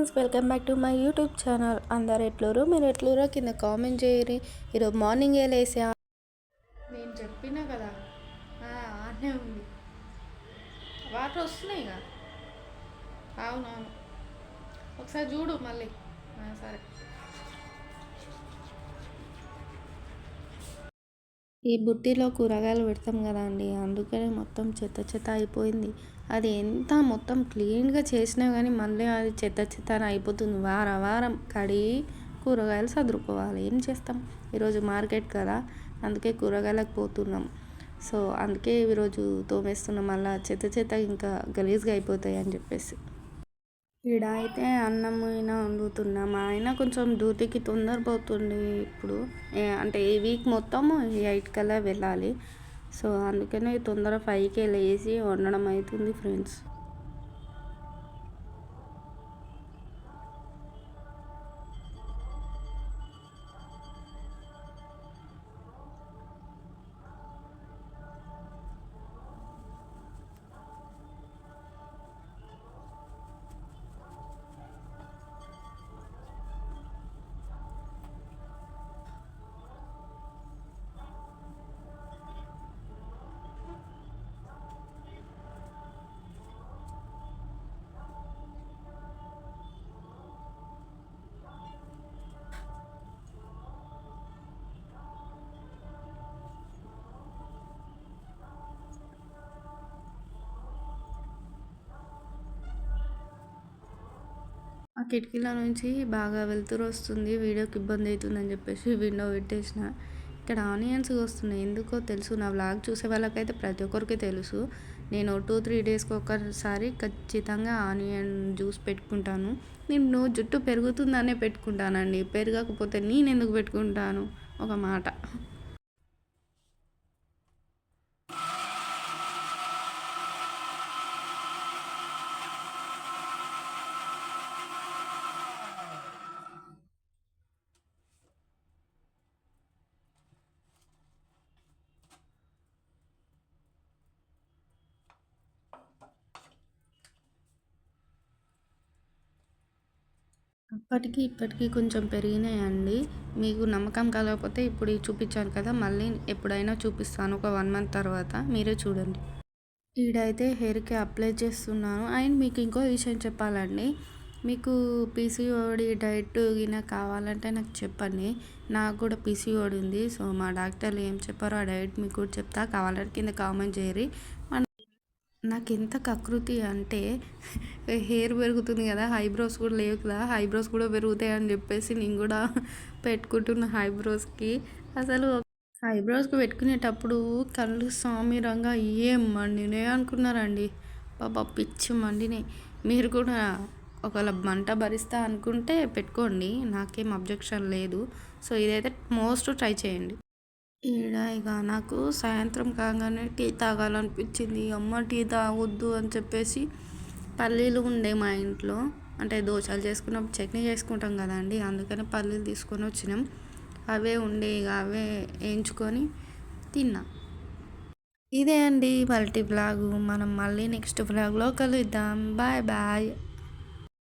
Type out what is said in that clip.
Friends, welcome back to my YouTube channel. అందరు ఎట్లూరు, మీరు ఎట్లూరో కింద కామెంట్ చేయరి. ఈరోజు మార్నింగే లేసా, నేను చెప్పినా కదా ఆనే ఉంది, వాటర్ వస్తున్నాయి కదా. అవునవును, ఒకసారి చూడు మళ్ళీ. సరే, ఈ బుట్టిలో కూరగాయలు పెడతాం కదా అండి, అందుకనే మొత్తం చెత్త చెత్త అయిపోయింది. అది ఎంత మొత్తం క్లీన్గా చేసినా కానీ మళ్ళీ అది చెత్త చెత్త అని అయిపోతుంది. వారం కడిగి కూరగాయలు సదురుకోవాలి. ఏం చేస్తాం, ఈరోజు మార్కెట్ కదా, అందుకే కూరగాయలకు పోతున్నాం. సో అందుకే ఈరోజు తోమేస్తున్నాం. మళ్ళీ చెత్త చెత్త ఇంకా గలీజ్గా అయిపోతాయి అని చెప్పేసి. ఈడ అయితే అన్నం అయినా వండుతున్నా. మా ఆయన కొంచెం డ్యూటీకి తొందరపోతుండే ఇప్పుడు, అంటే ఈ వీక్ మొత్తం 8 కల్లా వెళ్ళాలి. సో అందుకనే తొందర 5కే లేచి వండడం అవుతుంది ఫ్రెండ్స్. ఆ కిటికీల నుంచి బాగా వెలుతురు వస్తుంది, వీడియోకి ఇబ్బంది అవుతుందని చెప్పేసి విండో పెట్టేసిన. ఇక్కడ ఆనియన్స్ వస్తున్నాయి, ఎందుకో తెలుసు. నా వ్లాగ్ చూసే వాళ్ళకైతే ప్రతి ఒక్కరికి తెలుసు. నేను 2-3 డేస్కి ఒకసారి ఖచ్చితంగా ఆనియన్ జ్యూస్ పెట్టుకుంటాను. నేను జుట్టు పెరుగుతుందనే పెట్టుకుంటానండి, పెరగకపోతే నేను ఎందుకు పెట్టుకుంటాను, ఒక మాట. అప్పటికి ఇప్పటికీ కొంచెం పెరిగినాయండి. మీకు నమ్మకం కలగకపోతే ఇప్పుడు చూపించాను కదా, మళ్ళీ ఎప్పుడైనా చూపిస్తాను ఒక 1 మంత్ తర్వాత, మీరే చూడండి. ఈడైతే హెయిర్కి అప్లై చేస్తున్నాను. అండ్ మీకు ఇంకో విషయం చెప్పాలండి, మీకు పీసీఓడి డైట్ గిన కావాలంటే నాకు చెప్పండి. నాకు కూడా పీసీఓడి ఉంది. సో మా డాక్టర్లు ఏం చెప్పారో ఆ డైట్ మీకు కూడా చెప్తా, కావాలంటే కింద కామెంట్ చేయరి. నాకు ఎంత కకృతి అంటే, హెయిర్ పెరుగుతుంది కదా, ఐబ్రోస్ కూడా లేవు కదా, ఐబ్రోస్ కూడా పెరుగుతాయి అని చెప్పేసి నేను కూడా పెట్టుకుంటున్న ఐబ్రోస్కి. అసలు ఐబ్రోస్కి పెట్టుకునేటప్పుడు కళ్ళు సామిరంగా ఏం మండినే అనుకున్నారండి. బాబా పిచ్చి మండినాయి. మీరు కూడా ఒకవేళ మంట భరిస్తా అనుకుంటే పెట్టుకోండి, నాకేం అబ్జెక్షన్ లేదు. సో ఇదైతే మోస్ట్ ట్రై చేయండి. ఈడ ఇక నాకు సాయంత్రం కాగానే టీ తాగాలనిపించింది. అమ్మ టీ తాగొద్దు అని చెప్పేసి పల్లీలు ఉండే మా ఇంట్లో, అంటే దోశలు చేసుకున్నప్పుడు చట్నీ చేసుకుంటాం కదండి, అందుకని పల్లీలు తీసుకొని వచ్చినాం. అవే ఉండే, ఇక అవే వేయించుకొని తిన్నా. ఇదే అండి మల్టీ వ్లాగు. మనం మళ్ళీ నెక్స్ట్ వ్లాగ్లో కలుద్దాం. Bye bye.